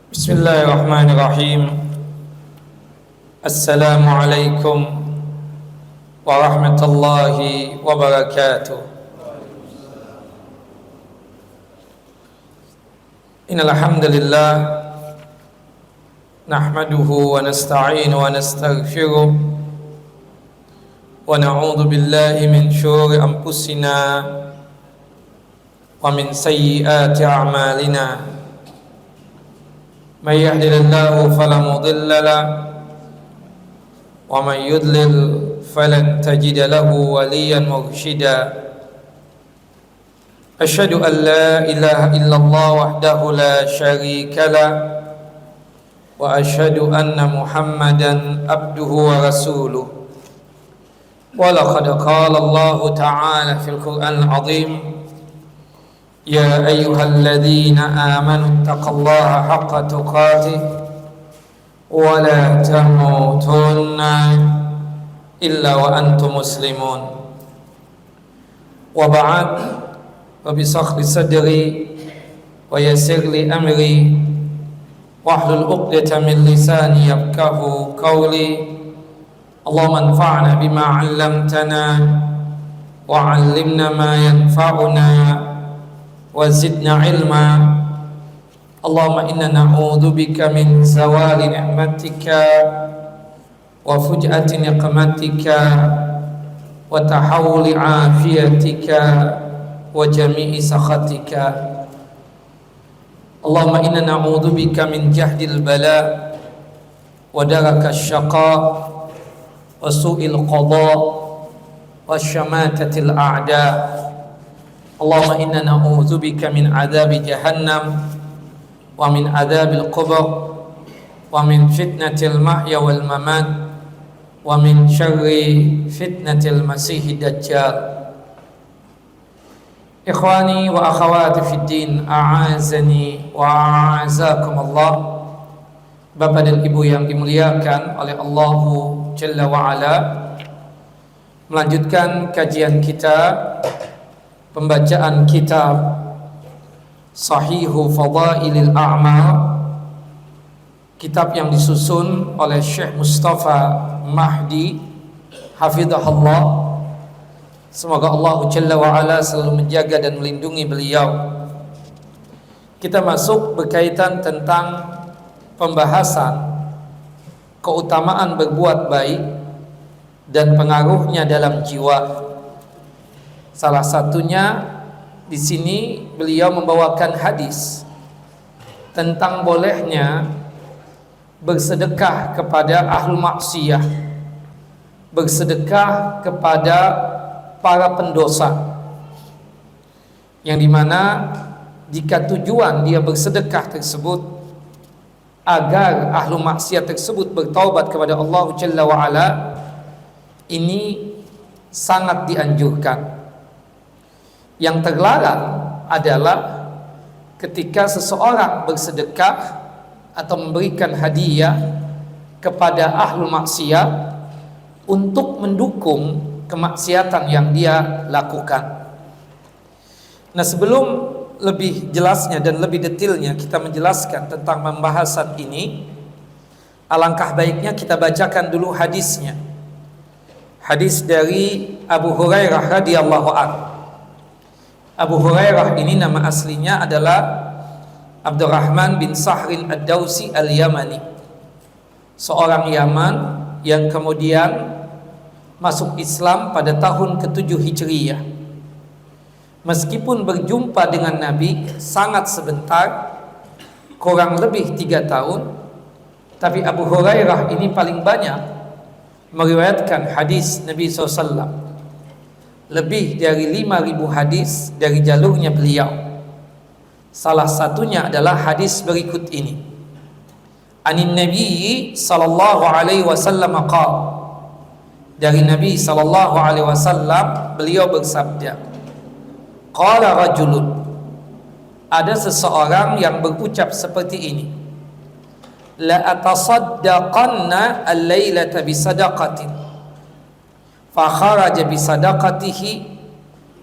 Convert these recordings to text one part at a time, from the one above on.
Bismillahirrahmanirrahim. Assalamualaikum warahmatullahi wabarakatuh. Innal hamdalillah nahmaduhu wa nasta'inu wa nastaghfiruh wa na'udzu billahi min shururi anfusina wa min sayyiati a'malina. من يهد الله فلا مضل له ومن يضلل فلن تجد له وليا مرشدا أشهد أن لا إله إلا الله وحده لا شريك له وأشهد أن محمدا عبده ورسوله ولقد قال الله تعالى في القرآن العظيم يا أيها الذين آمنوا اتقوا الله حق تقاته ولا تموتن إلا وأنتم مسلمون وبعد وبشرح صدري ويسر لي أمري واحلل عقدة من لساني يفقهوا قولي اللهم انفعنا بما علمتنا وعلمنا ما ينفعنا وزدنا علما اللهم إنا نعوذ بك من زوال نعمتك وفجأة نقمتك وتحول عافيتك وجميع سخطك اللهم إنا نعوذ بك من جهد البلاء ودرك الشقاء وسوء القضاء وشماتة الأعداء اللهم إنا نعوذ بك من عذاب جهنم ومن عذاب القبر ومن فتنة المحيا والممات ومن شر فتنة المسيح الدجال إخواني وأخواتي في الدين أعزني وأعزكم الله. Bapak dan Ibu yang dimuliakan oleh Allah Jalla wa'ala, melanjutkan kajian kita, pembacaan kitab Sahihu Fadailil A'mal, kitab yang disusun oleh Syekh Mustafa Mahdi hafizahullah. Semoga Allah Jalla wa'ala selalu menjaga dan melindungi beliau. Kita masuk berkaitan tentang pembahasan keutamaan berbuat baik dan pengaruhnya dalam jiwa. Salah satunya di sini beliau membawakan hadis tentang bolehnya bersedekah kepada ahlul maksiyah, bersedekah kepada para pendosa, yang dimana jika tujuan dia bersedekah tersebut agar ahlu maksiat tersebut bertaubat kepada Allah Jalla wa'ala, ini sangat dianjurkan. Yang terlarang adalah ketika seseorang bersedekah atau memberikan hadiah kepada ahlu maksiat untuk mendukung kemaksiatan yang dia lakukan. Nah, sebelum lebih jelasnya dan lebih detailnya kita menjelaskan tentang pembahasan ini, alangkah baiknya kita bacakan dulu hadisnya. Hadis dari Abu Hurairah radhiyallahu anhu. Abu Hurairah ini nama aslinya adalah Abdurrahman bin Sahrin Ad-Dawsi Al-Yamani, seorang Yaman yang kemudian masuk Islam pada tahun ke-7 Hijriyah. Meskipun berjumpa dengan Nabi sangat sebentar, kurang lebih 3 tahun, tapi Abu Hurairah ini paling banyak meriwayatkan hadis Nabi SAW. Lebih dari 5.000 hadis dari jalurnya beliau. Salah satunya adalah hadis berikut ini. Anin Nabi sallallahu alaihi wasallam qala, dari Nabi sallallahu alaihi wasallam beliau bersabda, qala rajulun, ada seseorang yang berucap seperti ini, la atasaddaqanna al-lailata bisadaqatin, fa kharaja bisadaqatihi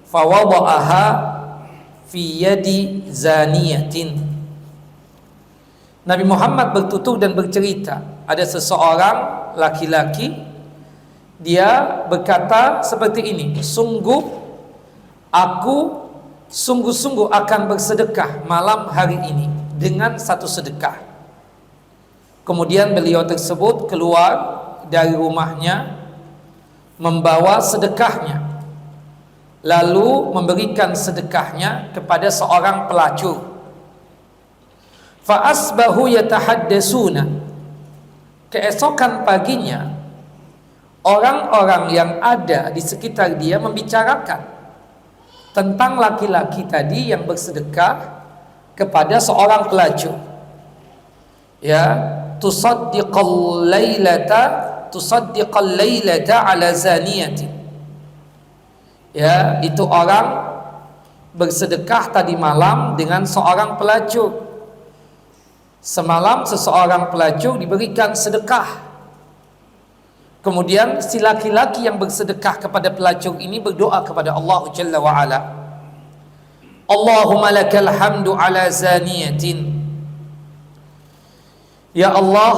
fa wada'aha fi yadi zaniyatin. Nabi Muhammad bertutur dan bercerita, ada seseorang laki-laki, dia berkata seperti ini, aku sungguh-sungguh akan bersedekah malam hari ini dengan satu sedekah. Kemudian beliau tersebut keluar dari rumahnya membawa sedekahnya, lalu memberikan sedekahnya kepada seorang pelacur. Fa asbahu yatahaddasuna. Keesokan paginya orang-orang yang ada di sekitar dia membicarakan tentang laki-laki tadi yang bersedekah kepada seorang pelacur. Ya, tusaddiqal laylata ala zaniyatin. Ya, itu orang bersedekah tadi malam dengan seorang pelacur. Semalam seseorang pelacur diberikan sedekah. Kemudian si laki-laki yang bersedekah kepada pelacur ini berdoa kepada Allah Jalla wa Ala. Allahumma lakal hamdu ala zaniyatin. Ya Allah,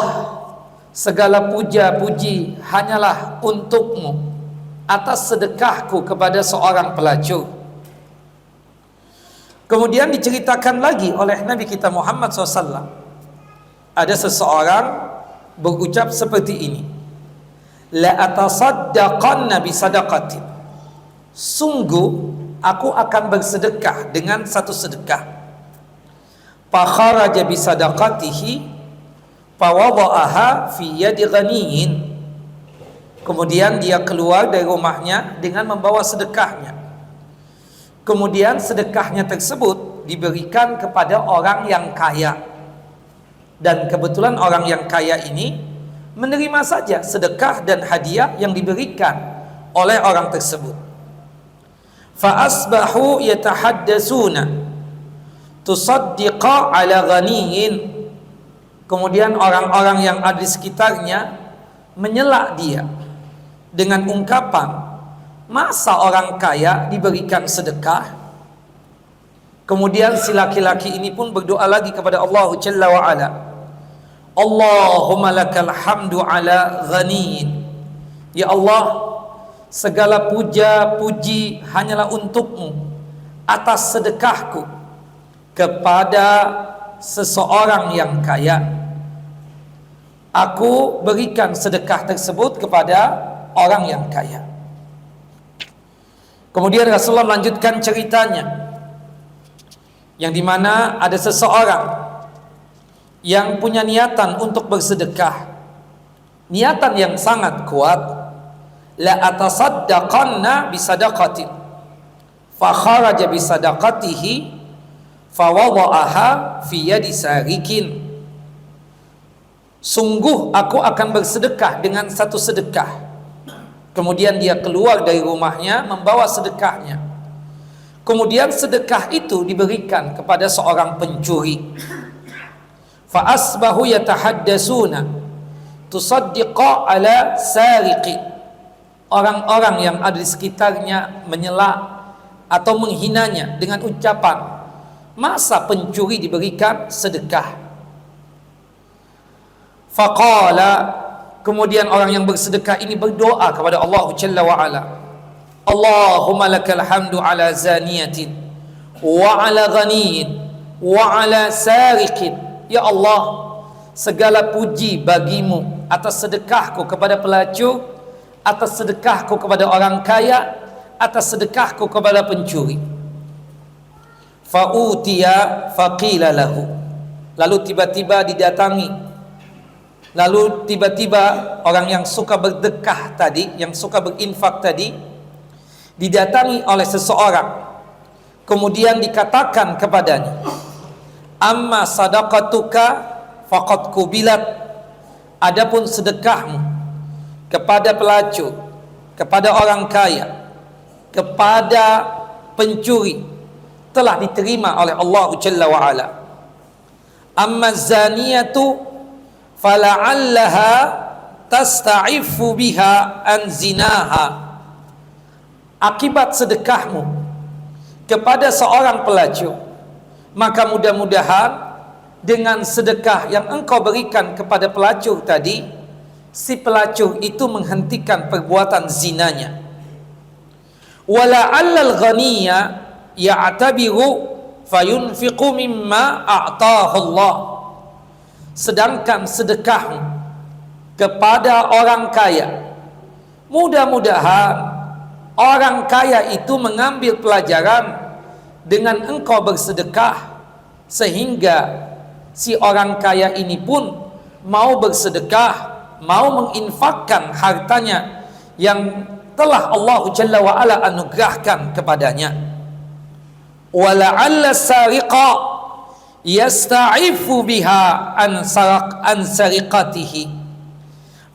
segala puja-puji hanyalah untukmu atas sedekahku kepada seorang pelacur. Kemudian diceritakan lagi oleh Nabi kita Muhammad SAW, ada seseorang berucap seperti ini, la atasaddaqanna bisadaqatin. Sungguh aku akan bersedekah dengan satu sedekah. Fa kharaja bisadaqatihi fa wada'aha fi yadi ghaniyin. Kemudian dia keluar dari rumahnya dengan membawa sedekahnya. Kemudian sedekahnya tersebut diberikan kepada orang yang kaya. Dan kebetulan orang yang kaya ini menerima saja sedekah dan hadiah yang diberikan oleh orang tersebut. Fa asbahu yatahaddasuna tusaddiqa ala ghaniyin. Kemudian orang-orang yang ada di sekitarnya menyela dia dengan ungkapan, masa orang kaya diberikan sedekah? Kemudian si laki-laki ini pun berdoa lagi kepada Allah Jalla wa Ala, Allahumma lakal hamdu ala ghaniyin. Ya Allah, segala puja-puji hanyalah untukmu atas sedekahku kepada seseorang yang kaya. Aku berikan sedekah tersebut kepada orang yang kaya. Kemudian Rasulullah melanjutkan ceritanya, yang dimana ada seseorang yang punya niatan untuk bersedekah, niatan yang sangat kuat. La atasaddaqanna bisadaqatin fa kharaja bisadaqatihi fa wada'aha fi yadi sarikin. Sungguh aku akan bersedekah dengan satu sedekah. Kemudian dia keluar dari rumahnya membawa sedekahnya. Kemudian sedekah itu diberikan kepada seorang pencuri. Fa asbahu yatahaddasuna tusaddiqa ala sariqi. Orang-orang yang ada di sekitarnya menyela atau menghinanya dengan ucapan, masa pencuri diberikan sedekah? Faqala, kemudian orang yang bersedekah ini berdoa kepada Allah Jalla wa Ala, Allahumma lakal hamdu ala zaniyatin wa ala ghaniyin wa ala sariqin. Ya Allah, segala puji bagimu atas sedekahku kepada pelacur, atas sedekahku kepada orang kaya, atas sedekahku kepada pencuri. Fa'utiya faqila lahu. Lalu tiba-tiba didatangi, lalu tiba-tiba orang yang suka berdekah tadi, yang suka berinfak tadi, didatangi oleh seseorang. Kemudian dikatakan kepadanya, amma sadaqatuka faqad kubilat. Adapun sedekahmu kepada pelacur, kepada orang kaya, kepada pencuri telah diterima oleh Allah Jalla wa Ala. Amma zaniyatu fala'allaha tasta'ifu biha an zinaha. Akibat sedekahmu kepada seorang pelacur, maka mudah-mudahan dengan sedekah yang engkau berikan kepada pelacur tadi, si pelacur itu menghentikan perbuatan zinanya. Wala'allal ghaniya ya'tabiru fayunfiqu mimma a'tahu Allah. Sedangkan sedekahmu kepada orang kaya, mudah-mudahan orang kaya itu mengambil pelajaran dengan engkau bersedekah, sehingga si orang kaya ini pun mau bersedekah, mau menginfakkan hartanya yang telah Allah Jalla wa Ala anugerahkan kepadanya. Wala'alla sariqa yasta'ifu biha an sariqatihi.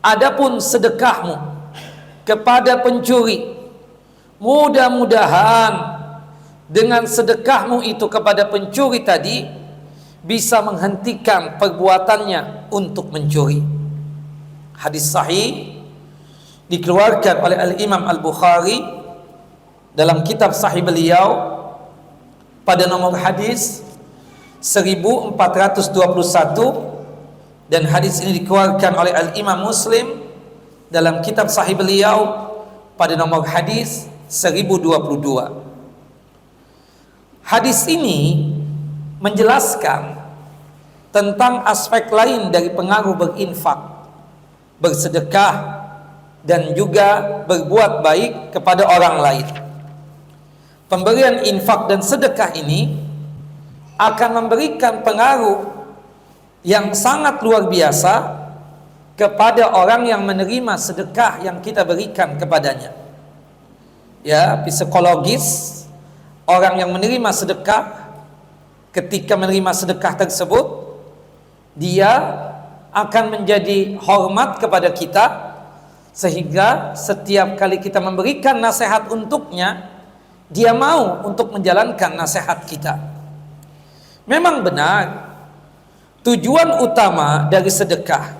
Adapun sedekahmu kepada pencuri, mudah-mudahan dengan sedekahmu itu kepada pencuri tadi bisa menghentikan perbuatannya untuk mencuri. Hadis sahih dikeluarkan oleh Al-Imam Al-Bukhari dalam kitab sahih beliau pada nomor hadis 1421, dan hadis ini dikeluarkan oleh Al-Imam Muslim dalam kitab sahih beliau pada nomor hadis 1022. Hadis ini menjelaskan tentang aspek lain dari pengaruh berinfak, bersedekah, dan juga berbuat baik kepada orang lain. Pemberian infak dan sedekah ini akan memberikan pengaruh yang sangat luar biasa kepada orang yang menerima sedekah yang kita berikan kepadanya. Ya, psikologis orang yang menerima sedekah, ketika menerima sedekah tersebut, dia akan menjadi hormat kepada kita, sehingga setiap kali kita memberikan nasihat untuknya, dia mau untuk menjalankan nasihat kita. Memang benar, tujuan utama dari sedekah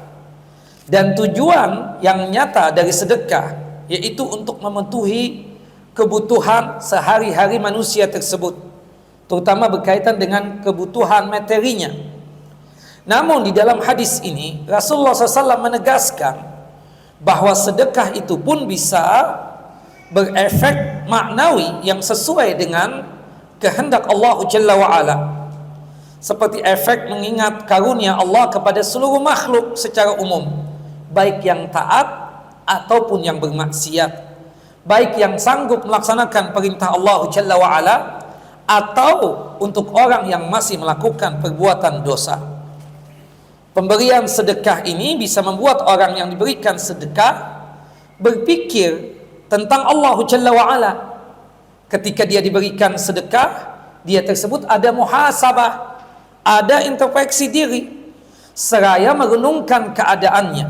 dan tujuan yang nyata dari sedekah yaitu untuk memenuhi kebutuhan sehari-hari manusia tersebut, terutama berkaitan dengan kebutuhan materinya. Namun di dalam hadis ini Rasulullah SAW menegaskan bahwa sedekah itu pun bisa berefek maknawi yang sesuai dengan kehendak Allah Jalla wa'ala, seperti efek mengingat karunia Allah kepada seluruh makhluk secara umum, baik yang taat ataupun yang bermaksiat, baik yang sanggup melaksanakan perintah Allah Jalla wa'ala atau untuk orang yang masih melakukan perbuatan dosa. Pemberian sedekah ini bisa membuat orang yang diberikan sedekah berpikir tentang Allah Jalla wa'ala. Ketika dia diberikan sedekah, dia tersebut ada muhasabah, ada introspeksi diri, seraya merenungkan keadaannya.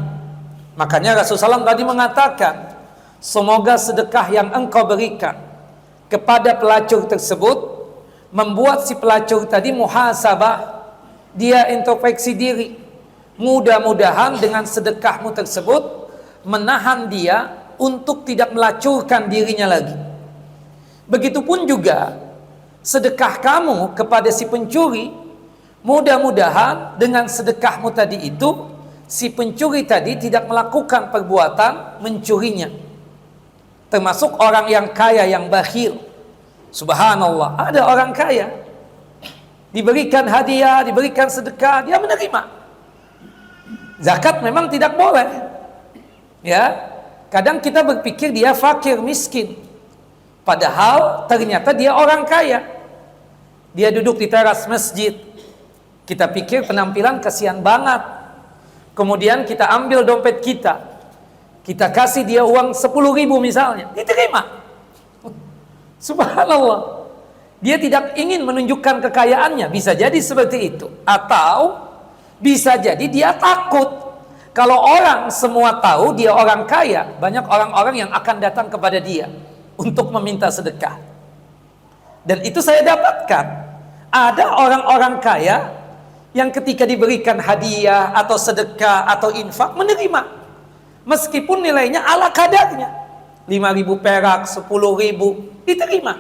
Makanya Rasulullah SAW tadi mengatakan, semoga sedekah yang engkau berikan kepada pelacur tersebut membuat si pelacur tadi muhasabah, dia introspeksi diri. Mudah-mudahan dengan sedekahmu tersebut menahan dia untuk tidak melacurkan dirinya lagi. Begitupun juga sedekah kamu kepada si pencuri, mudah-mudahan dengan sedekahmu tadi itu si pencuri tadi tidak melakukan perbuatan mencurinya. Termasuk orang yang kaya yang bakhil. Subhanallah, ada orang kaya diberikan hadiah, diberikan sedekah, dia menerima. Zakat memang tidak boleh. Ya, kadang kita berpikir dia fakir miskin, padahal ternyata dia orang kaya. Dia duduk di teras masjid, kita pikir penampilan kasihan banget. Kemudian kita ambil dompet kita kasih dia uang 10.000 misalnya, diterima. Subhanallah, dia tidak ingin menunjukkan kekayaannya, bisa jadi seperti itu. Atau bisa jadi dia takut kalau orang semua tahu dia orang kaya, banyak orang-orang yang akan datang kepada dia untuk meminta sedekah. Dan itu saya dapatkan, ada orang-orang kaya yang ketika diberikan hadiah atau sedekah atau infak menerima, meskipun nilainya ala kadarnya, 5.000 perak, 10.000 diterima.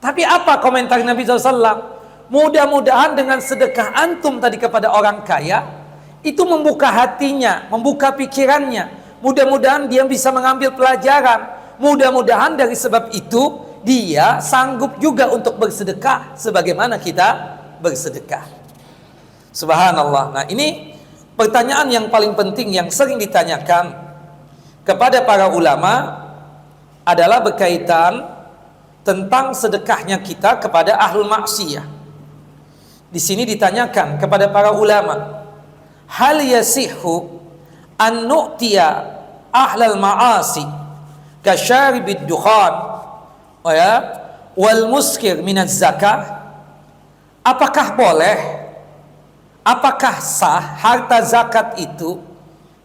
Tapi apa komentar Nabi SAW? Mudah-mudahan dengan sedekah antum tadi kepada orang kaya, itu membuka hatinya, membuka pikirannya. Mudah-mudahan dia bisa mengambil pelajaran. Mudah-mudahan dari sebab itu dia sanggup juga untuk bersedekah sebagaimana kita bersedekah. Subhanallah. Nah, ini pertanyaan yang paling penting yang sering ditanyakan kepada para ulama adalah berkaitan tentang sedekahnya kita kepada ahlul maksiyah. Di sini ditanyakan kepada para ulama, hal yasihhu an nu'tiya ahlal ma'asi kasyaribid dukhan wal muskir minaz zakah? Apakah boleh, apakah sah harta zakat itu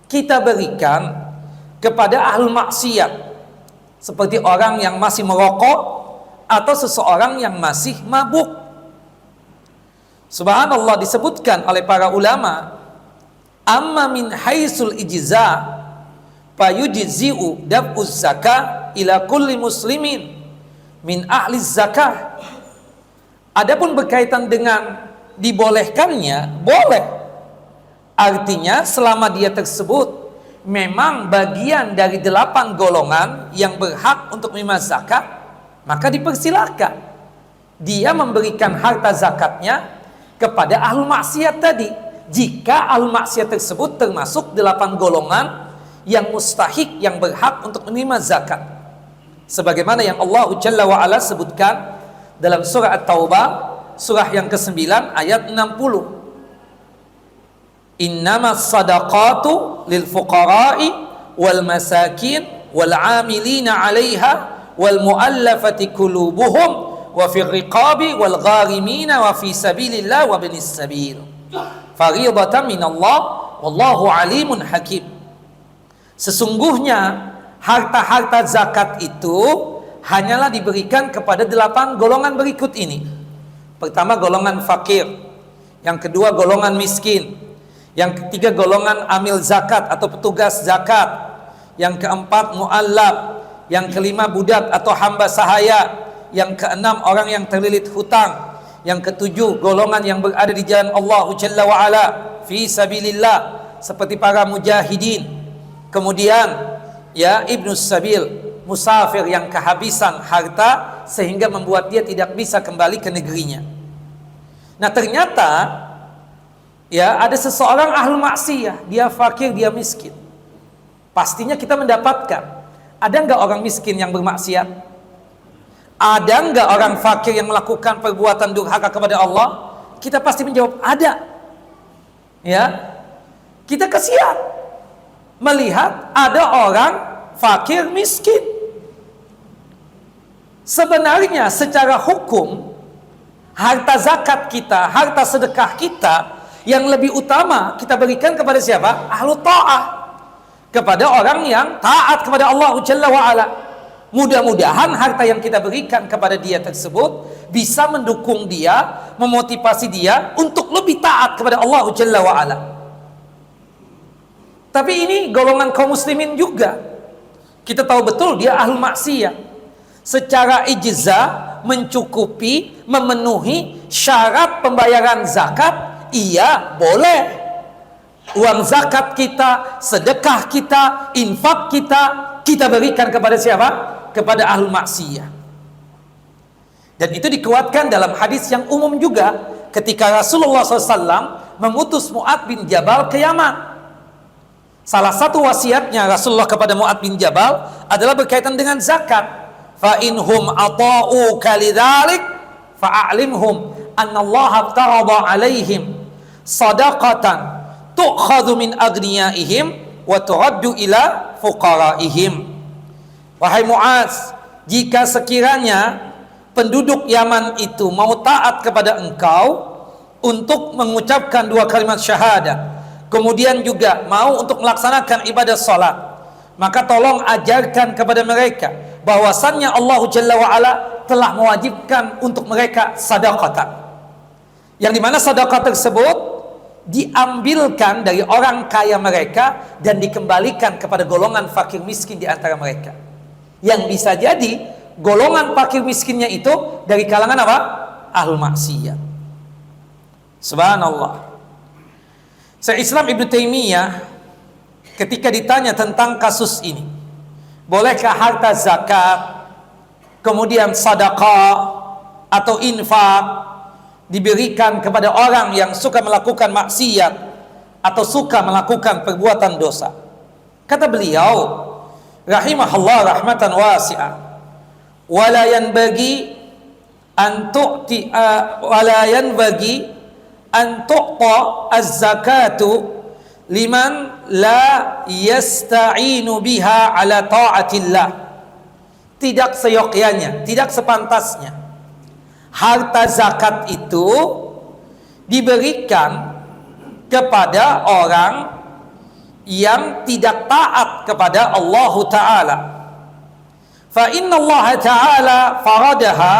kita berikan kepada ahlul maksiat, seperti orang yang masih merokok atau seseorang yang masih mabuk? Subhanallah, disebutkan oleh para ulama, amma min haisul ijza fayujzi'u dab'uz zakah ila kulli muslimin min ahli zakah. Adapun berkaitan dengan dibolehkannya, boleh. Artinya selama dia tersebut memang bagian dari 8 golongan yang berhak untuk menerima zakat, maka dipersilakan dia memberikan harta zakatnya kepada ahlul maksiat tadi, jika ahlul maksiat tersebut termasuk 8 golongan yang mustahik, yang berhak untuk menerima zakat, sebagaimana yang Allah Jalla wa Ala sebutkan dalam surah At-Taubah, surah yang ke-9 ayat 60. Innamas sadaqatu lil fuqara'i wal masakin wal 'amilina 'alaiha wal mu'allafati qulubuhum wa fi riqabi wal gharimina wa fi sabilillah wa binis sabil fariidatan minallah wallahu alimun hakim. Sesungguhnya harta-harta zakat itu hanyalah diberikan kepada 8 golongan berikut ini. Pertama, golongan fakir. Yang kedua, golongan miskin. Yang ketiga, golongan amil zakat atau petugas zakat. Yang keempat, mu'allab. Yang kelima, budak atau hamba sahaya. Yang keenam, orang yang terlilit hutang. Yang ketujuh, golongan yang berada di jalan Allah Jalla wa Ala fi sabilillah, seperti para mujahidin. Kemudian ya ibnus sabil, musafir yang kehabisan harta sehingga membuat dia tidak bisa kembali ke negerinya. Nah, ternyata ya ada seseorang ahlul maksiyah, dia fakir, dia miskin. Pastinya kita mendapatkan, ada enggak orang miskin yang bermaksiat? Ada enggak orang fakir yang melakukan perbuatan durhaka kepada Allah? Kita pasti menjawab ada. Ya, kita kasihan melihat ada orang fakir miskin. Sebenarnya secara hukum, harta zakat kita, harta sedekah kita yang lebih utama kita berikan kepada siapa? Ahlu ta'ah, kepada orang yang taat kepada Allah Jalla wa Ala. Mudah-mudahan harta yang kita berikan kepada dia tersebut bisa mendukung dia, memotivasi dia untuk lebih taat kepada Allah Jalla wa Ala. Tapi ini golongan kaum muslimin juga. Kita tahu betul dia ahlul maksiyah. Secara ijza mencukupi, memenuhi syarat pembayaran zakat, iya boleh. Uang zakat kita, sedekah kita, infak kita, kita berikan kepada siapa? Kepada ahlul maksiyah. Dan itu dikuatkan dalam hadis yang umum juga, ketika Rasulullah SAW mengutus Mu'adz bin Jabal ke Yaman. Salah satu wasiatnya Rasulullah kepada Mu'adz bin Jabal adalah berkaitan dengan zakat. Fa inhum ata'uka lidzalik fa'alimhum anna Allah aftarada 'alaihim sadaqatan tu'khadhu min aghniyaihim wa turaddu ila fuqaraihim. Wahai Mu'adz, jika sekiranya penduduk Yaman itu mau taat kepada engkau untuk mengucapkan 2 kalimat syahadat, kemudian juga mau untuk melaksanakan ibadah salat, maka tolong ajarkan kepada mereka bahwasannya Allah Jalla wa Ala telah mewajibkan untuk mereka sedekah. Yang dimana sedekah tersebut diambilkan dari orang kaya mereka dan dikembalikan kepada golongan fakir miskin di antara mereka. Yang bisa jadi golongan fakir miskinnya itu dari kalangan apa? Ahlul maksiyah. Subhanallah. Syekh Islam Ibnu Taimiyah ketika ditanya tentang kasus ini, bolehkah harta zakat, kemudian sedekah atau infak diberikan kepada orang yang suka melakukan maksiat atau suka melakukan perbuatan dosa? Kata beliau rahimahullah rahmatan wasi'ah, wala yanbaghi an tu'ti wala yanbaghi an tu'ta az-zakatu liman la yasta'inu biha ala ta'atillah. Tidak seyogyanya, tidak sepantasnya harta zakat itu diberikan kepada orang yang tidak taat kepada Allah Ta'ala. Fa inna Allah Ta'ala faradaha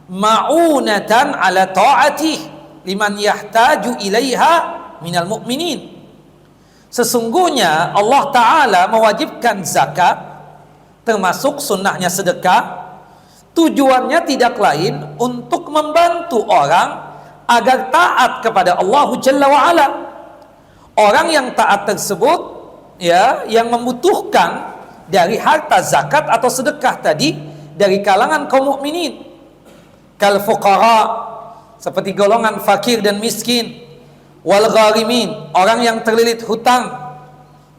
ma'unatan ala ta'atih liman yahtaju ilaiha minal mu'minin. Sesungguhnya Allah Ta'ala mewajibkan zakat, termasuk sunnahnya sedekah, tujuannya tidak lain untuk membantu orang agar taat kepada Allah Jalla wa'ala. Orang yang taat tersebut, ya, yang membutuhkan dari harta zakat atau sedekah tadi dari kalangan kaum mukminin, kal fuqara, seperti golongan fakir dan miskin, wal gharimin, orang yang terlilit hutang.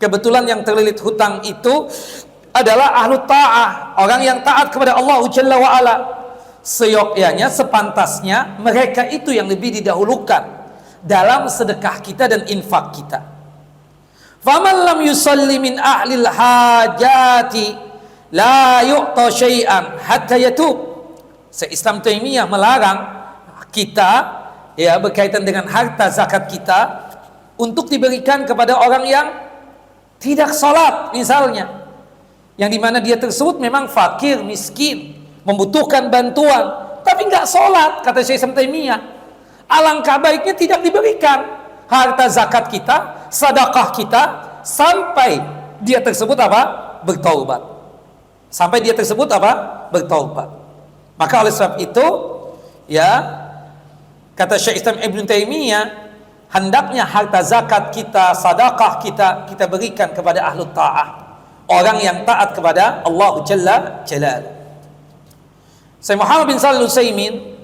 Kebetulan yang terlilit hutang itu adalah ahlu ta'ah, orang yang taat kepada Allah Jalla wa'ala. Seyogyanya, sepantasnya mereka itu yang lebih didahulukan dalam sedekah kita dan infak kita. Faman lam yusalli min ahlil hajati la yu'ta syai'an hatta yatub. Islam Taimiyah melarang kita, ya, berkaitan dengan harta zakat kita untuk diberikan kepada orang yang tidak salat misalnya, yang dimana dia tersebut memang fakir, miskin, membutuhkan bantuan, tapi nggak salat. Kata Syekh Islam Taimiyah, alangkah baiknya tidak diberikan harta zakat kita, sedekah kita, sampai dia tersebut apa? Bertaubat. Sampai dia tersebut apa? Bertaubat. Maka oleh sebab itu, ya, kata Syekh Islam Ibn Taimiyah, hendaknya harta zakat kita, sedekah kita berikan kepada ahlu ta'ah, orang yang taat kepada Allah Jalla Jalal. Syekh Muhammad bin Shalih Al-Utsaimin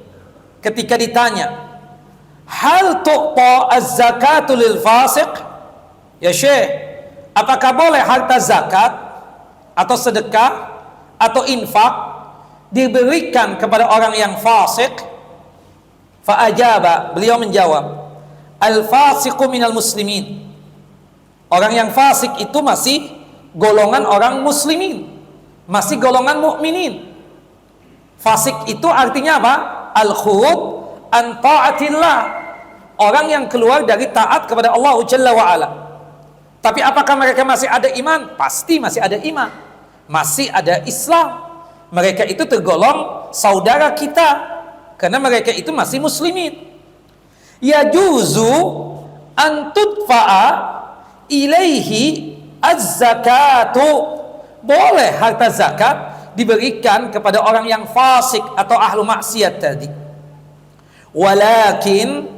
ketika ditanya, hal tu'ta az-zakatu lil fasiq? Ya Syekh, apakah boleh harta zakat atau sedekah atau infak diberikan kepada orang yang fasik? Fa'ajaba, beliau menjawab, al-fasiqu minal muslimin. Orang yang fasik itu masih golongan orang muslimin, masih golongan mukminin. Fasik itu artinya apa? Al-khurud an ta'atillah, orang yang keluar dari taat kepada Allah Jalla wa'ala. Tapi apakah mereka masih ada iman? Pasti masih ada iman, masih ada Islam. Mereka itu tergolong saudara kita karena mereka itu masih muslimin. Yajuzu an tudfa'a ilaihi az-zakatu, boleh harta zakat diberikan kepada orang yang fasik atau ahlu maksiat tadi. Walakin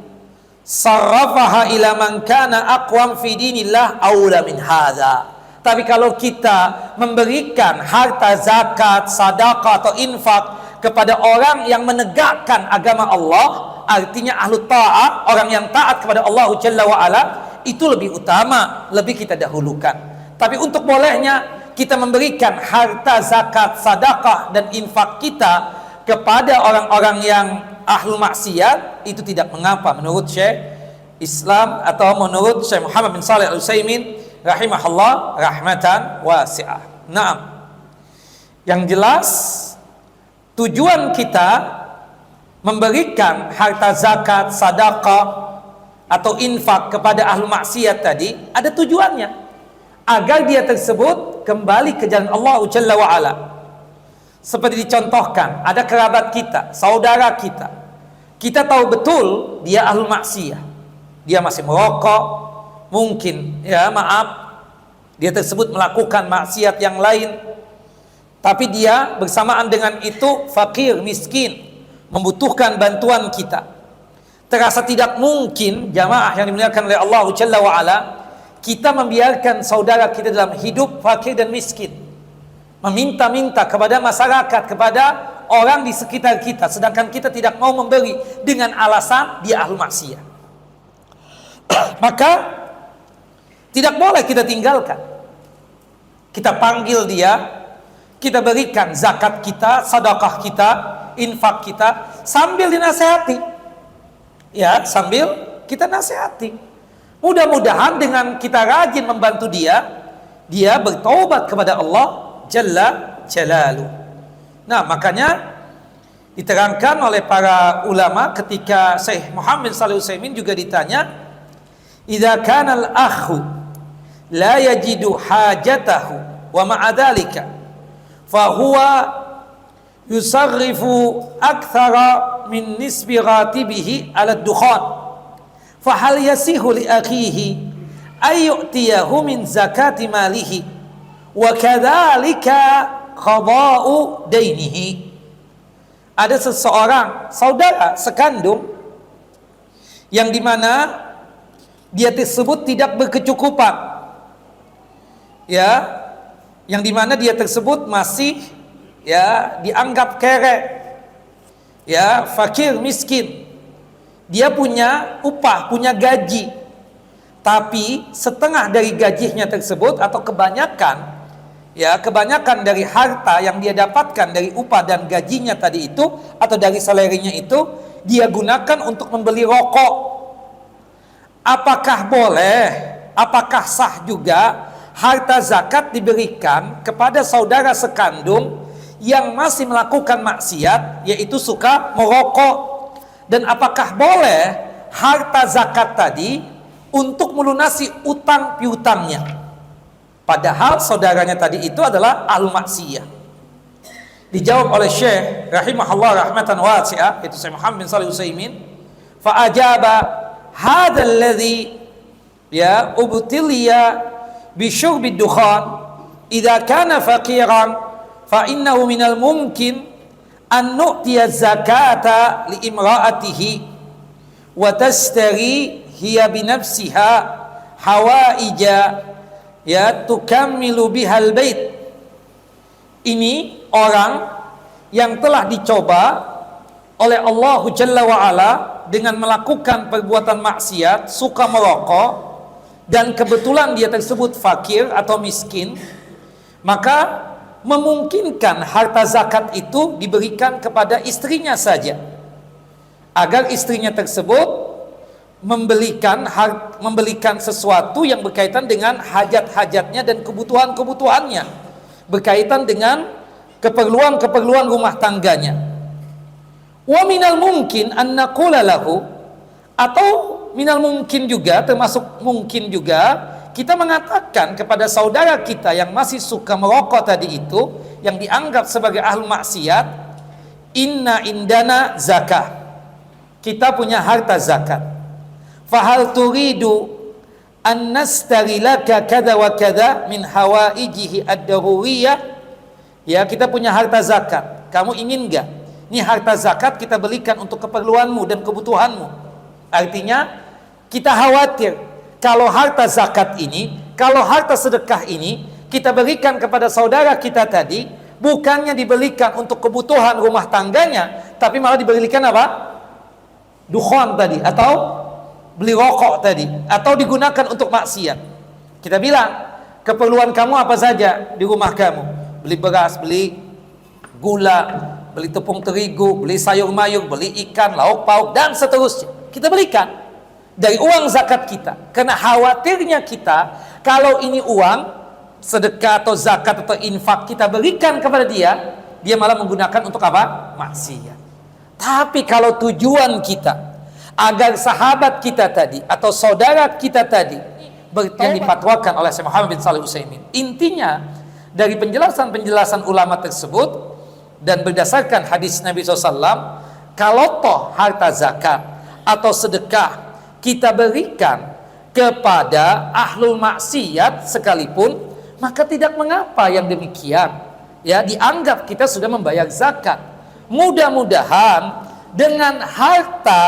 sarrafaha ila man kana aqwam fi dinillah aula min hadza. Tapi kalau kita memberikan harta zakat, sedekah atau infak kepada orang yang menegakkan agama Allah, artinya ahlu ta'ah, orang yang taat kepada Allah Jalla wa'ala, itu lebih utama, lebih kita dahulukan. Tapi untuk bolehnya kita memberikan harta zakat, sedekah dan infak kita kepada orang-orang yang ahlu maksiat, itu tidak mengapa menurut Syekh Islam atau menurut Syekh Muhammad bin Shalih Al-Utsaimin rahimahullah rahmatan wasi'ah. Naam. Yang jelas tujuan kita memberikan harta zakat, sedekah atau infak kepada ahlu maksiat tadi ada tujuannya, agar dia tersebut kembali ke jalan Allah Jalla wa'ala. Seperti dicontohkan, ada kerabat kita, saudara kita, kita tahu betul dia ahlu maksiat, dia masih merokok, mungkin, ya maaf, dia tersebut melakukan maksiat yang lain, tapi dia bersamaan dengan itu fakir, miskin, membutuhkan bantuan kita. terasa tidak mungkin, jamaah yang dimuliakan oleh Allah Jalla wa Ala, kita membiarkan saudara kita dalam hidup fakir dan miskin, meminta-minta kepada masyarakat, kepada orang di sekitar kita, sedangkan kita tidak mau memberi dengan alasan dia ahlu maksiat. Maka tidak boleh kita tinggalkan. Kita panggil dia, kita berikan zakat kita, sedekah kita, infak kita, sambil dinasihati. Ya, sambil kita nasihati. Mudah-mudahan dengan kita rajin membantu dia, dia bertaubat kepada Allah Jalla Jalaluh. Nah, makanya diterangkan oleh para ulama ketika Syekh Muhammad Shalih Utsaimin juga ditanya, "Idza kana al-akhu la yajidu hajatahu wa ma'a dzalika fa huwa yusarrifu akthara min nisbi ratibihi ala dukhan fa hal yasihu li akhihi ay yu'tiyahu min zakati malihi wa kadzalika qada'u dainihi." Ada seseorang saudara sekandung yang dimana dia tersebut tidak berkecukupan, ya, yang dimana dia tersebut masih, ya, dianggap kere, ya, fakir miskin. Dia punya upah, punya gaji, tapi setengah dari gajinya tersebut atau kebanyakan, ya, kebanyakan dari harta yang dia dapatkan dari upah dan gajinya tadi itu atau dari salarinya itu dia gunakan untuk membeli rokok. Apakah boleh, apakah sah juga harta zakat diberikan kepada saudara sekandung yang masih melakukan maksiat, yaitu suka merokok? Dan apakah boleh harta zakat tadi untuk melunasi utang piutangnya, padahal saudaranya tadi itu adalah ahlu maksiat? Dijawab oleh Syekh rahimahullah rahmatan wasi'ah, yaitu Syekh Muhammad bin Shalih Utsaimin, fa ajaba hadzal ladzi ya ubtiliya bi syurbi dukhan idza kana faqiran fa innahu minal mumkin an nu'tiya zakata li imra'atihi wa tastari hiya bi nafsiha hawaija ya tukammilu bihal bait. Ini orang yang telah dicoba oleh Allah Jalla wa Ala dengan melakukan perbuatan maksiat, suka merokok, dan kebetulan dia tersebut fakir atau miskin, maka memungkinkan harta zakat itu diberikan kepada istrinya saja, agar istrinya tersebut membelikan sesuatu yang berkaitan dengan hajat-hajatnya dan kebutuhan-kebutuhannya, berkaitan dengan keperluan-keperluan rumah tangganya. Wa minal mungkin an naqula lahu, atau minal mungkin juga, termasuk mungkin juga kita mengatakan kepada saudara kita yang masih suka merokok tadi itu, yang dianggap sebagai ahlu maksiat, inna indana zakah, kita punya harta zakat, fahal turidu an nastarilaka kada wa kada min hawaijihi ad-daruriyah, ya, kita punya harta zakat, kamu ingin enggak ini harta zakat kita belikan untuk keperluanmu dan kebutuhanmu? Artinya kita khawatir kalau harta zakat ini, kalau harta sedekah ini kita berikan kepada saudara kita tadi, bukannya dibelikan untuk kebutuhan rumah tangganya, tapi malah diberikan apa? Dukhan tadi, atau beli rokok tadi, atau digunakan untuk maksiat. Kita bilang, keperluan kamu apa saja di rumah kamu? Beli beras, beli gula, beli tepung terigu, beli sayur mayur, beli ikan, lauk pauk, dan seterusnya. Kita belikan dari uang zakat kita, karena khawatirnya kita kalau ini uang sedekah atau zakat atau infak kita berikan kepada dia, dia malah menggunakan untuk apa? Maksiat. Tapi kalau tujuan kita agar sahabat kita tadi atau saudara kita tadi yang dipatwakan oleh Syekh Muhammad bin Shalih Utsaimin, intinya dari penjelasan-penjelasan ulama tersebut dan berdasarkan hadis Nabi SAW, kalau toh harta zakat atau sedekah kita berikan kepada ahlul maksiat sekalipun, maka tidak mengapa yang demikian, ya, dianggap kita sudah membayar zakat. Mudah-mudahan dengan harta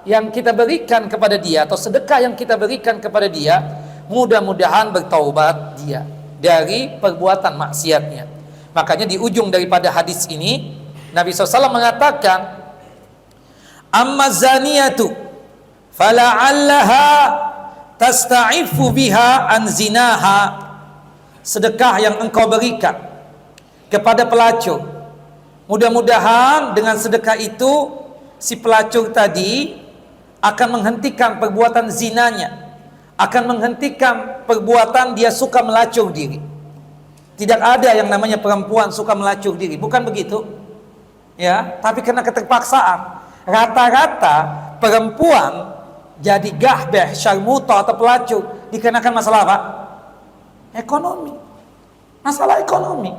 yang kita berikan kepada dia, atau sedekah yang kita berikan kepada dia, mudah-mudahan bertaubat dia dari perbuatan maksiatnya. Makanya di ujung daripada hadis ini Nabi SAW mengatakan, amma zaniyatu fala'allaha tasta'ifu biha an zinaha. Sedekah yang engkau berikan kepada pelacur, mudah-mudahan dengan sedekah itu si pelacur tadi akan menghentikan perbuatan zinanya, akan menghentikan perbuatan dia suka melacur diri. Tidak ada yang namanya perempuan suka melacur diri, bukan begitu ya, tapi karena keterpaksaan. Rata-rata perempuan jadi gahbeh, syarmuta atau pelacur dikenakan masalah apa? Ekonomi. Masalah ekonomi.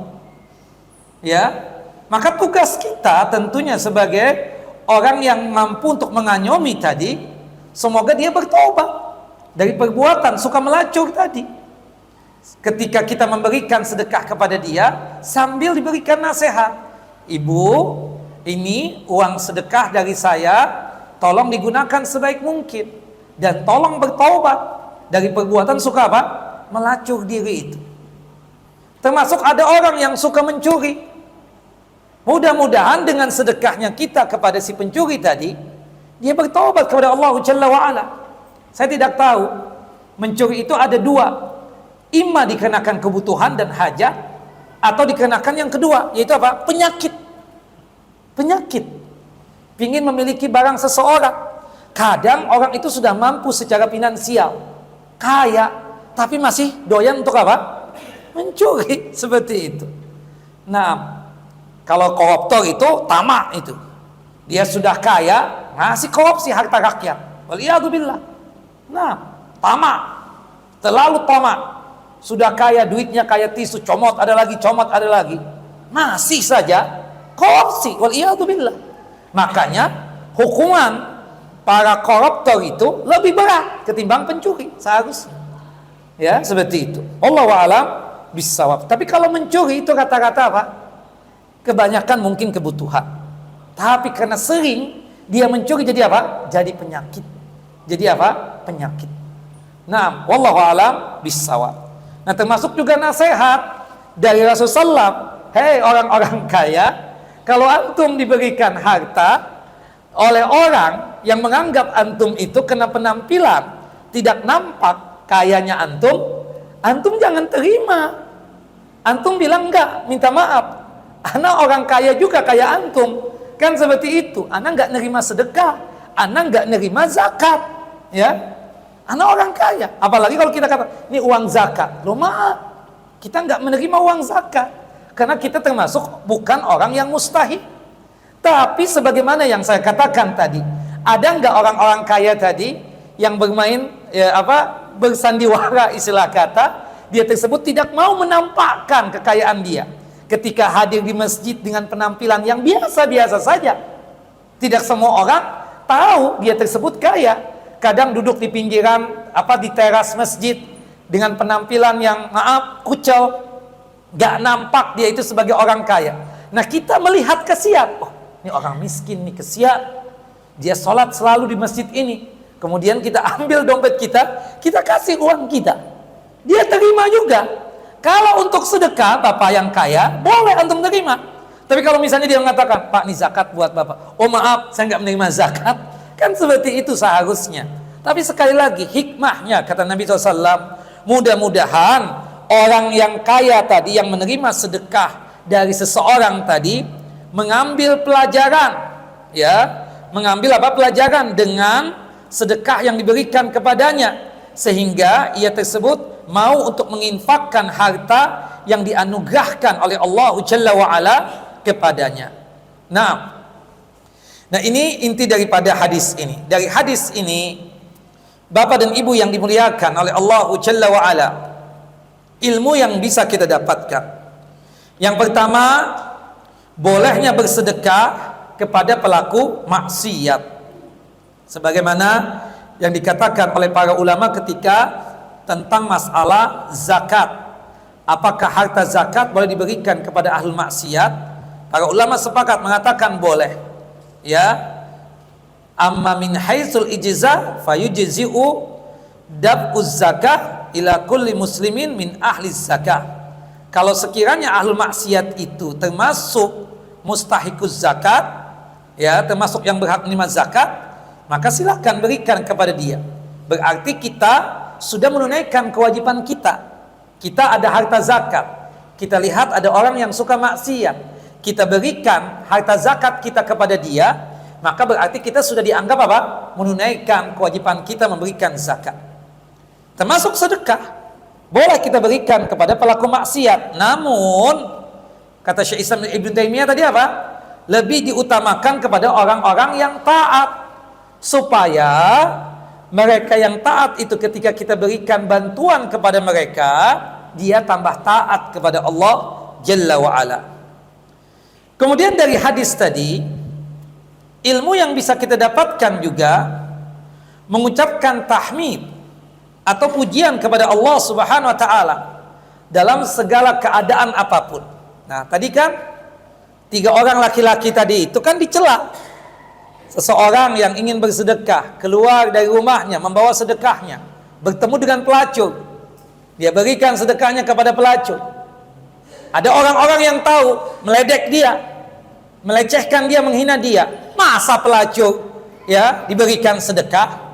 Ya. Maka tugas kita tentunya sebagai orang yang mampu untuk mengayomi tadi, semoga dia bertobat dari perbuatan suka melacur tadi. Ketika kita memberikan sedekah kepada dia sambil diberikan nasihat, ibu, ini uang sedekah dari saya, tolong digunakan sebaik mungkin, dan tolong bertaubat dari perbuatan suka apa? Melacur diri itu. Termasuk ada orang yang suka mencuri. Mudah-mudahan dengan sedekahnya kita kepada si pencuri tadi, dia bertaubat kepada Allah Jalla wa'ala. Saya tidak tahu, mencuri itu ada dua, imma dikenakan kebutuhan dan hajat, atau dikenakan yang kedua, yaitu apa? Penyakit. Pingin memiliki barang seseorang. Kadang orang itu sudah mampu secara finansial, kaya, tapi masih doyan untuk apa? Mencuri, seperti itu. Nah, kalau koruptor itu tamak itu. Dia sudah kaya, ngasih korupsi harta rakyat. Waliyadzubillah. Nah, tamak. Terlalu tamak. Sudah kaya, duitnya kaya tisu, comot ada lagi. Masih saja korupsi. Waliyadzubillah. Makanya hukuman para koruptor itu lebih berat ketimbang pencuri seharusnya. Ya, seperti itu. Allahu a'lam bissawab. Tapi kalau mencuri itu kata-kata apa? Kebanyakan mungkin kebutuhan. Tapi karena sering dia mencuri jadi apa? Jadi penyakit. Jadi apa? Penyakit. Nah, wallahu a'lam bissawab. Nah, termasuk juga nasihat dari Rasulullah. Hei orang-orang kaya, kalau antum diberikan harta oleh orang yang menganggap antum itu kena penampilan, tidak nampak kayanya antum jangan terima. Antum bilang enggak, minta maaf. Ana orang kaya juga kayak antum. Kan seperti itu. Ana enggak nerima sedekah, ana enggak nerima zakat, ya. Ana orang kaya. Apalagi kalau kita kata, ini uang zakat. Loh maaf, kita enggak menerima uang zakat. Karena kita termasuk bukan orang yang mustahil. Tapi sebagaimana yang saya katakan tadi, ada enggak orang-orang kaya tadi yang bermain bersandiwara istilah kata, dia tersebut tidak mau menampakkan kekayaan dia ketika hadir di masjid dengan penampilan yang biasa-biasa saja. Tidak semua orang tahu dia tersebut kaya. Kadang duduk di pinggiran di teras masjid dengan penampilan yang kucel, gak nampak dia itu sebagai orang kaya. Nah, kita melihat kesian, oh ini orang miskin nih, kesian, dia sholat selalu di masjid ini. Kemudian kita ambil dompet kita kasih uang kita, dia terima juga. Kalau untuk sedekah bapak yang kaya boleh antum terima. Tapi kalau misalnya dia mengatakan, Pak ini zakat buat bapak, oh maaf saya nggak menerima zakat, kan seperti itu seharusnya. Tapi sekali lagi hikmahnya kata Nabi SAW, mudah-mudahan orang yang kaya tadi yang menerima sedekah dari seseorang tadi mengambil pelajaran, ya, mengambil pelajaran dengan sedekah yang diberikan kepadanya, sehingga ia tersebut mau untuk menginfakkan harta yang dianugerahkan oleh Allah Jalla wa'ala kepadanya. Nah ini inti daripada hadis ini. Dari hadis ini, Bapak dan Ibu yang dimuliakan oleh Allah Jalla wa'ala, ilmu yang bisa kita dapatkan. Yang pertama, bolehnya bersedekah kepada pelaku maksiat, sebagaimana yang dikatakan oleh para ulama ketika tentang masalah zakat. Apakah harta zakat boleh diberikan kepada ahli maksiat? Para ulama sepakat mengatakan boleh, ya. Amma min haitsul ijza fayujzi'u dab'uz zakah ila kulli muslimin min ahli zakah. Kalau sekiranya ahlul maksiat itu termasuk mustahiquz zakat, ya, termasuk yang berhak menerima zakat, maka silakan berikan kepada dia. Berarti kita sudah menunaikan kewajiban kita. Kita ada harta zakat. Kita lihat ada orang yang suka maksiat, kita berikan harta zakat kita kepada dia, maka berarti kita sudah dianggap apa? Menunaikan kewajiban kita memberikan zakat. Termasuk sedekah, boleh kita berikan kepada pelaku maksiat. Namun kata Syekh Islam Ibn Taimiyah tadi apa? Lebih diutamakan kepada orang-orang yang taat, supaya mereka yang taat itu ketika kita berikan bantuan kepada mereka, dia tambah taat kepada Allah Jalla wa'ala. Kemudian dari hadis tadi, ilmu yang bisa kita dapatkan juga mengucapkan tahmid atau pujian kepada Allah Subhanahu wa taala dalam segala keadaan apapun. Nah, tadi kan 3 orang laki-laki tadi itu kan dicela. Seseorang yang ingin bersedekah keluar dari rumahnya membawa sedekahnya, bertemu dengan pelacur, dia berikan sedekahnya kepada pelacur. Ada orang-orang yang tahu meledek dia, melecehkan dia, menghina dia. Masa pelacur ya diberikan sedekah?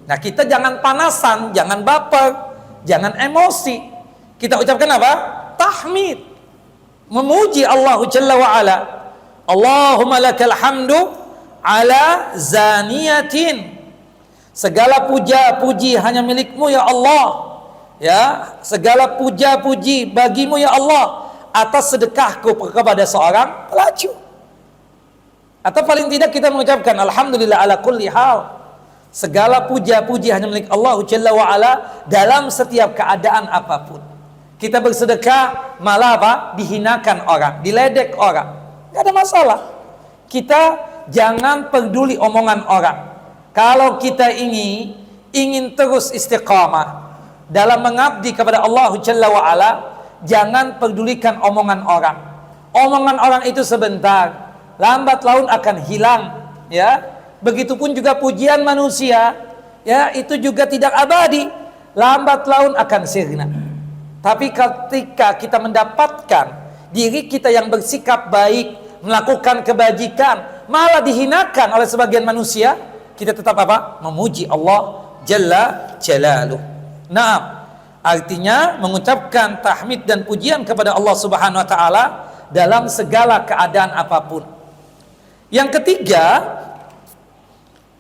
Nah, kita jangan panasan, jangan baper, jangan emosi. Kita ucapkan apa? Tahmid, memuji Allah Jalla wa Ala. Allahumma lakal hamdu ala zaniyatin. Segala puja-puji hanya milikmu ya Allah. Ya, segala puja-puji bagimu ya Allah atas sedekahku kepada seorang pelacur. Atau paling tidak kita mengucapkan alhamdulillah ala kulli hal. Segala puja-puji hanya milik Allah Jalla wa Ala dalam setiap keadaan apapun. Kita bersedekah malah apa? Dihinakan orang, diledek orang. Gak ada masalah. Kita jangan peduli omongan orang. Kalau kita ingin terus istiqamah dalam mengabdi kepada Allah Jalla wa Ala, jangan pedulikan omongan orang. Omongan orang itu sebentar, lambat laun akan hilang, ya. Begitupun juga pujian manusia, ya, itu juga tidak abadi, lambat laun akan sirna. Tapi ketika kita mendapatkan diri kita yang bersikap baik, melakukan kebajikan, malah dihinakan oleh sebagian manusia, kita tetap apa? Memuji Allah Jalla Jalaluh. Nah, artinya mengucapkan tahmid dan pujian kepada Allah Subhanahu wa taala dalam segala keadaan apapun. Yang ketiga,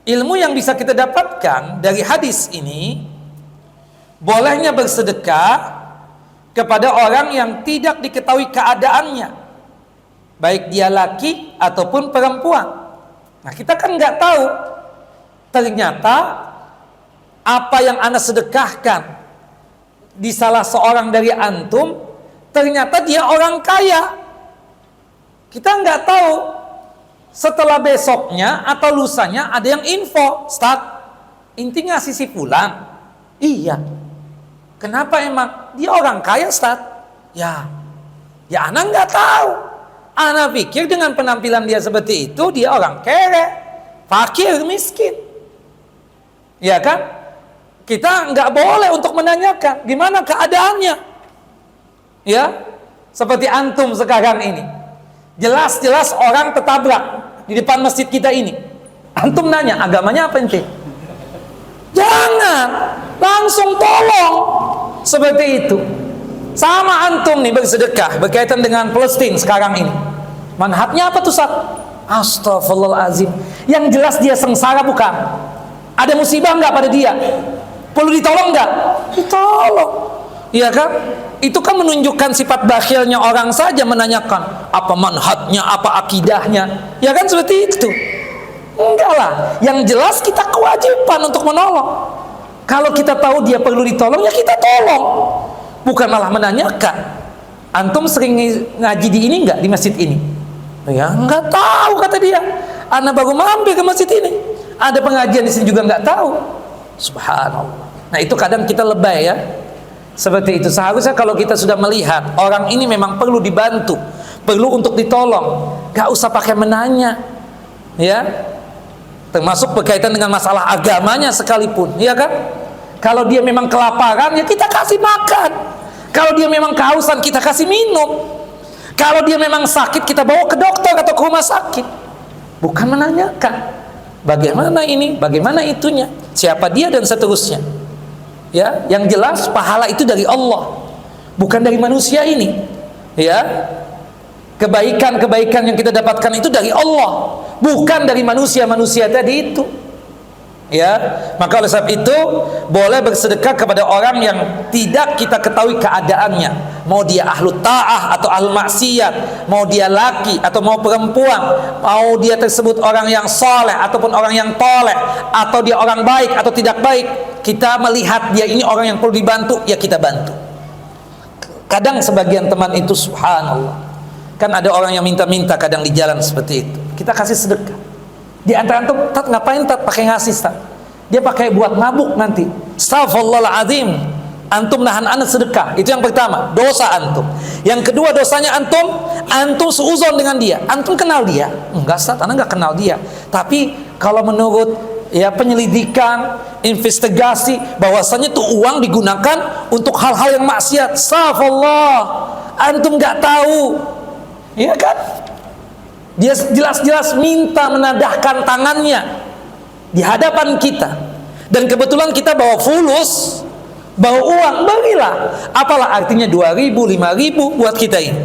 ilmu yang bisa kita dapatkan dari hadis ini, bolehnya bersedekah kepada orang yang tidak diketahui keadaannya, baik dia laki ataupun perempuan. Nah, kita kan nggak tahu, ternyata apa yang Anda sedekahkan di salah seorang dari antum, ternyata dia orang kaya. Kita nggak tahu. Setelah besoknya atau lusanya ada yang info, Ustaz, intinya si fulan. Iya. Kenapa emang? Dia orang kaya, Ustaz. Ya Ana nggak tahu. Ana pikir dengan penampilan dia seperti itu, dia orang kere, fakir, miskin. Ya kan? Kita nggak boleh untuk menanyakan gimana keadaannya. Ya, seperti antum sekarang ini. Jelas-jelas orang tertabrak di depan masjid kita ini. Antum nanya, agamanya apa ente? Jangan, langsung tolong. Seperti itu. Sama antum nih bersedekah berkaitan dengan Palestina sekarang ini. Manhajnya apa tuh, Ustaz? Astaghfirullahaladzim. Yang jelas dia sengsara bukan? Ada musibah nggak pada dia? Perlu ditolong nggak? Ditolong. Iya kan? Itu kan menunjukkan sifat bakhilnya orang saja menanyakan apa manhajnya, apa akidahnya. Ya kan seperti itu. Enggak lah. Yang jelas kita kewajiban untuk menolong. Kalau kita tahu dia perlu ditolong, ya kita tolong. Bukan malah menanyakan. Antum sering ngaji di ini enggak, di masjid ini? Ya enggak tahu kata dia. Ana baru mampir ke masjid ini. Ada pengajian di sini juga enggak tahu. Subhanallah. Nah, itu kadang kita lebay ya. Seperti itu. Seharusnya kalau kita sudah melihat orang ini memang perlu dibantu, perlu untuk ditolong, gak usah pakai menanya, ya. termasuk berkaitan dengan masalah agamanya sekalipun, ya kan? Kalau dia memang kelaparan, ya kita kasih makan. Kalau dia memang kehausan, kita kasih minum. Kalau dia memang sakit, kita bawa ke dokter atau ke rumah sakit. Bukan menanyakan bagaimana ini, bagaimana itunya, siapa dia dan seterusnya. Ya, yang jelas pahala itu dari Allah, bukan dari manusia ini. Ya, kebaikan-kebaikan yang kita dapatkan itu dari Allah, bukan dari manusia-manusia tadi itu. Ya, maka oleh sebab itu boleh bersedekah kepada orang yang tidak kita ketahui keadaannya, mau dia ahlu ta'ah atau ahlu maksiat, mau dia laki atau mau perempuan, mau dia tersebut orang yang soleh ataupun orang yang toleh, atau dia orang baik atau tidak baik. Kita melihat dia ini orang yang perlu dibantu, ya kita bantu. Kadang sebagian teman itu subhanallah, kan ada orang yang minta-minta kadang di jalan seperti itu, kita kasih sedekah. Di antara antum, tat ngapain tat pakai ngasih tat? Dia pakai buat ngabuk nanti. Astaghfirullahaladzim. Antum nahan anak sedekah. Itu yang pertama, dosa antum. Yang kedua dosanya antum seuzon dengan dia. Antum kenal dia? Enggak tat, anak enggak kenal dia. Tapi kalau menurut ya penyelidikan, investigasi, bahwasanya tuh uang digunakan untuk hal-hal yang maksiat. Astagfirullah. Antum enggak tahu. Iya kan? Dia jelas-jelas minta menadahkan tangannya di hadapan kita, dan kebetulan kita bawa fulus, bawa uang, berilah. Apalah artinya 2.000, 5.000 buat kita ini,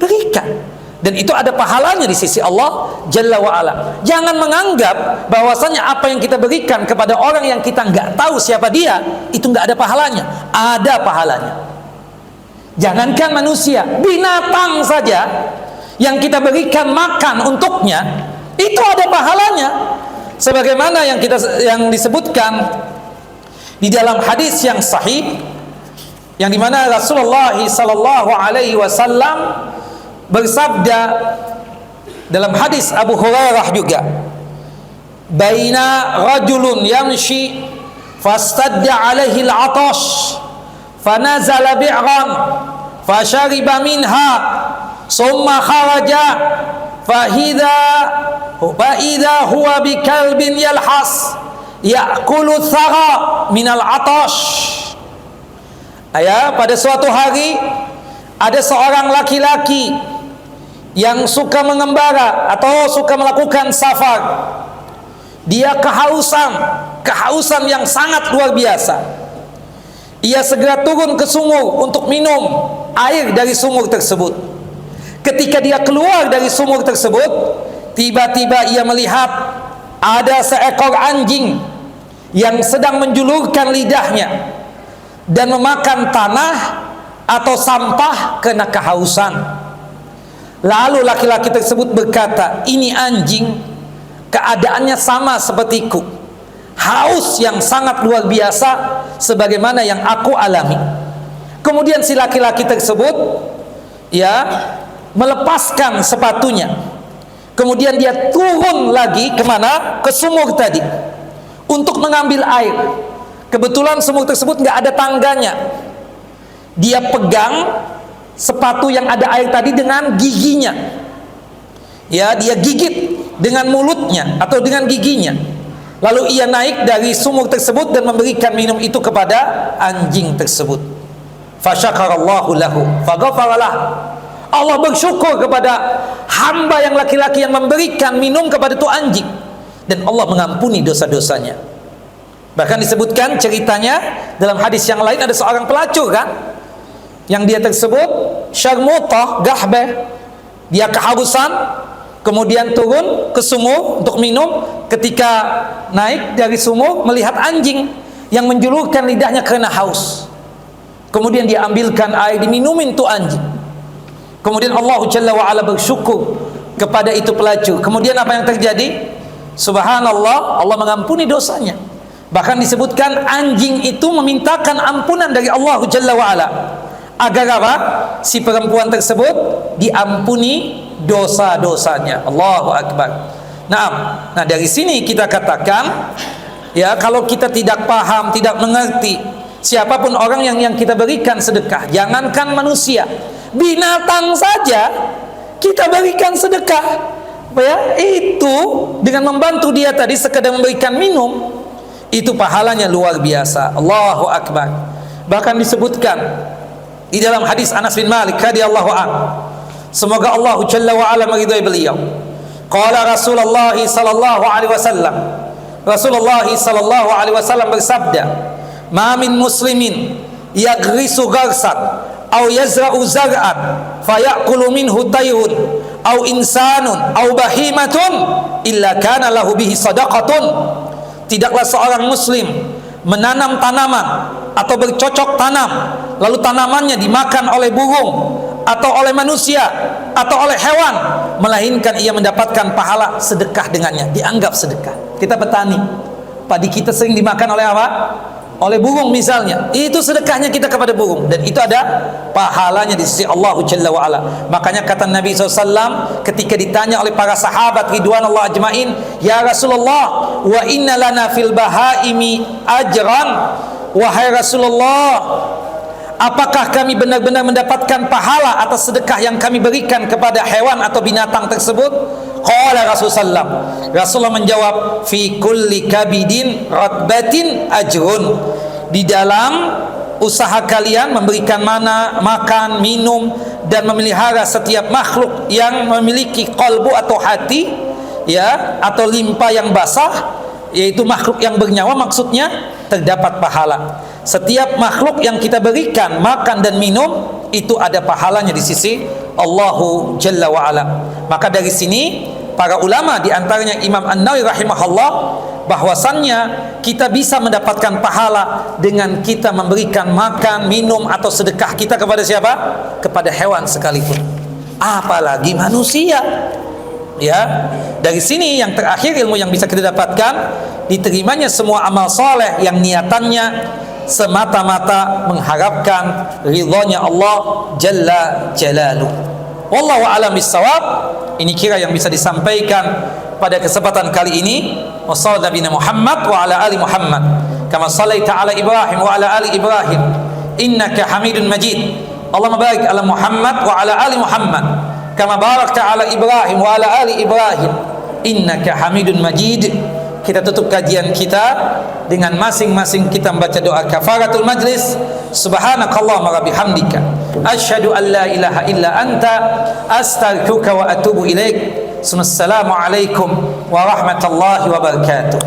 berikan. Dan itu ada pahalanya di sisi Allah Jalla wa'ala. Jangan menganggap bahwasanya apa yang kita berikan kepada orang yang kita nggak tahu siapa dia, itu nggak ada pahalanya. Ada pahalanya. Jangankan manusia, binatang saja yang kita berikan makan untuknya, itu ada pahalanya. Sebagaimana yang disebutkan di dalam hadis yang sahih, yang dimana Rasulullah sallallahu alaihi wasallam bersabda dalam hadis Abu Hurairah juga, baina rajulun yamshi fastadda alaihi al-atash fanazala bi'ran fashariba minha summa kharaja fa'idha huwa bikalbin yalhas ya'kulu thara minal atash. Pada suatu hari ada seorang laki-laki yang suka mengembara atau suka melakukan safar. Dia kehausan yang sangat luar biasa. Ia segera turun ke sumur untuk minum air dari sumur tersebut. Ketika dia keluar dari sumur tersebut, tiba-tiba ia melihat ada seekor anjing yang sedang menjulurkan lidahnya dan memakan tanah atau sampah karena kehausan. Lalu laki-laki tersebut berkata, ini anjing keadaannya sama sepertiku, haus yang sangat luar biasa sebagaimana yang aku alami. Kemudian si laki-laki tersebut melepaskan sepatunya, kemudian dia turun lagi kemana? Ke sumur tadi untuk mengambil air. Kebetulan sumur tersebut nggak ada tangganya. Dia pegang sepatu yang ada air tadi dengan giginya, dia gigit dengan mulutnya atau dengan giginya. Lalu ia naik dari sumur tersebut dan memberikan minum itu kepada anjing tersebut. Fasyakarallahu lahu faghafaralah. Allah bersyukur kepada hamba yang laki-laki yang memberikan minum kepada itu anjing, dan Allah mengampuni dosa-dosanya. Bahkan disebutkan ceritanya dalam hadis yang lain, ada seorang pelacur kan, yang dia tersebut syarmutah gahbeh, dia kehausan, kemudian turun ke sumur untuk minum. Ketika naik dari sumur melihat anjing yang menjulurkan lidahnya karena haus, kemudian dia ambilkan air, diminumin tuh anjing. Kemudian Allah Jalla wa'ala bersyukur kepada itu pelacur. Kemudian apa yang terjadi? Subhanallah, Allah mengampuni dosanya. Bahkan disebutkan anjing itu memintakan ampunan dari Allah Jalla wa'ala, agar apa? Si perempuan tersebut diampuni dosa-dosanya. Allahu Akbar. Nah dari sini kita katakan, kalau kita tidak paham, tidak mengerti, siapapun orang yang kita berikan sedekah, jangankan manusia, binatang saja kita berikan sedekah. apa ya? Itu dengan membantu dia tadi sekedar memberikan minum, itu pahalanya luar biasa. Allahu akbar. Bahkan disebutkan di dalam hadis Anas bin Malik radhiyallahu anhu, semoga Allah Jalla wa ala meridai beliau. Qala Rasulullah sallallahu alaihi wasallam, Rasulullah sallallahu alaihi wasallam bersabda, "Ma min muslimin yaghrisu gharsan aw yazra'u zar'an fayaqulu minhu tayrun aw insanun aw bahimatun illa kana lahu bihi sadaqatun." Tidaklah seorang muslim menanam tanaman atau bercocok tanam, lalu tanamannya dimakan oleh burung atau oleh manusia atau oleh hewan, melainkan ia mendapatkan pahala sedekah dengannya, dianggap sedekah. Kita petani, padi kita sering dimakan oleh apa? Oleh burung misalnya, itu sedekahnya kita kepada burung, dan itu ada pahalanya di sisi Allah Jalla wa ala. Makanya kata Nabi SAW ketika ditanya oleh para sahabat ridwanullah ajmain, "Ya Rasulullah, wa inna lana fil bahaimi ajran." Wahai Rasulullah, apakah kami benar-benar mendapatkan pahala atas sedekah yang kami berikan kepada hewan atau binatang tersebut? Qala Rasulullah, Rasulullah menjawab, fi kulli kabidin ratbatin ajrun. Di dalam usaha kalian memberikan makan, minum dan memelihara setiap makhluk yang memiliki qalbu atau hati, ya, atau limpa yang basah, yaitu makhluk yang bernyawa, maksudnya terdapat pahala. Setiap makhluk yang kita berikan makan dan minum, itu ada pahalanya di sisi Allahu Jalla wa ala. Maka dari sini para ulama, di antaranya Imam An-Nawawi rahimahullah, bahwasannya kita bisa mendapatkan pahala dengan kita memberikan makan, minum atau sedekah kita kepada siapa? Kepada hewan sekalipun, apalagi manusia. Ya, dari sini yang terakhir ilmu yang bisa kita dapatkan, diterimanya semua amal soleh yang niatannya semata-mata mengharapkan ridhonya Allah Jalla Jalaluh. Wallahu a'lam bissawab. Ini kira yang bisa disampaikan pada kesempatan kali ini. Wassallallahu nabiyana Muhammad wa ala ali Muhammad kama shallaita ala Ibrahim wa ala ali Ibrahim innaka Hamidun Majid. Allahumma barik ala Muhammad wa ala ali Muhammad kama barakta ala Ibrahim wa ala ali Ibrahim innaka Hamidun Majid. Kita tutup kajian kita dengan masing-masing kita membaca doa kafaratul majlis. Subhanakallahumma wa bihamdika asyhadu an la ilaha illa anta astaghfiruka wa atubu ilaik. Assalamualaikum warahmatullahi wabarakatuh.